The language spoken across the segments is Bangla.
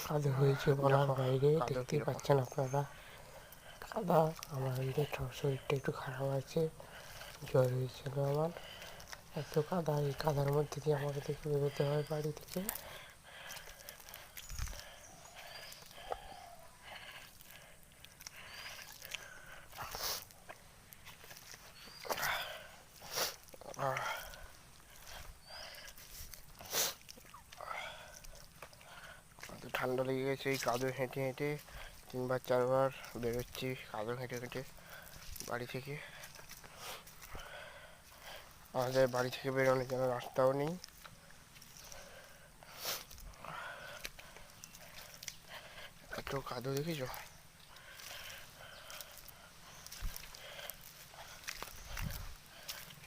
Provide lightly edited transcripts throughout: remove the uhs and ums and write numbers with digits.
কাদা হয়েছে বলার বাইরে, দেখতেই পাচ্ছেন আপনারা কাদা। আমার শরীরটা একটু খারাপ আছে, জ্বর হয়েছিল আমার। এত কাদা, এই কাদার মধ্যে দিয়ে আমাকে দেখে বেরোতে হয় বাড়ি থেকে। ঠান্ডা লেগে গেছে, এই কাদো হেঁটে হেঁটে 3-4বার বেরোচ্ছি কাদো হেঁটে হেঁটে বাড়ি থেকে। আমাদের বাড়ি থেকে বেরোনোর জন্য রাস্তাও নেই। এত কাদো দেখেছো?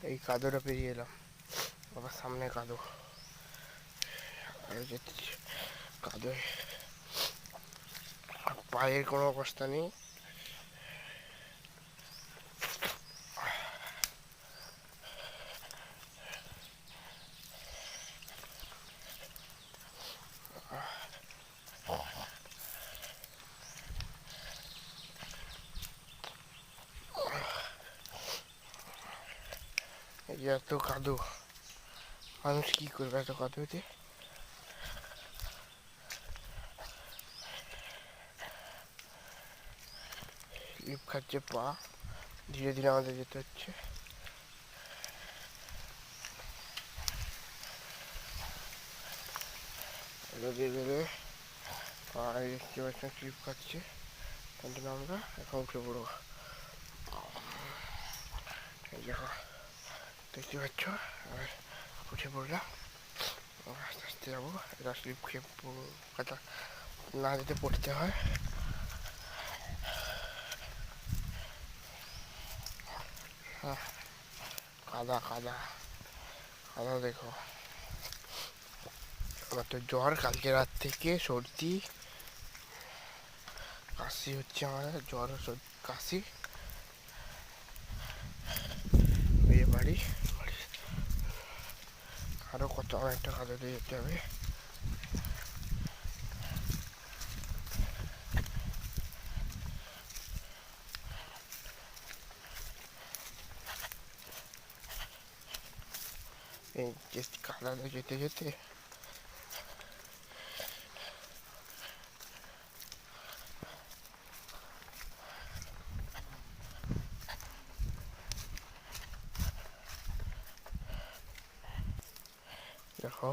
এই কাদোটা পেরিয়ে এলাম, আবার সামনে কাদো। কাদো পায়ের কোনো অবস্থা নেই। এই যে এত কাদো, মানুষ কি করবে এত কাদোতে? লিপ খাচ্ছে পা, ধীরে ধীরে আমাদের যেতে হচ্ছে। ধীরে ধীরে পা দেখতে পাচ্ছেন স্লিপ খাচ্ছে, তার জন্য আমরা এখন উঠে পড়বো। এই দেখো, দেখতে পাচ্ছ, এবার উঠে পড়লাম, আস্তে আস্তে যাবো। এটা স্লিপ খেয়ে কথা না যেতে পড়তে হয়। কাদা কাদা কাদা দেখো। আমার তো জ্বর, কালকে রাত থেকে সর্দি কাশি হচ্ছে, আমার জ্বর কাশি। এই বাড়ি আরো কত অনেকটা কাদা দিয়ে যেতে হবে। এই যে কাদাতে যেতে যেতে দেখো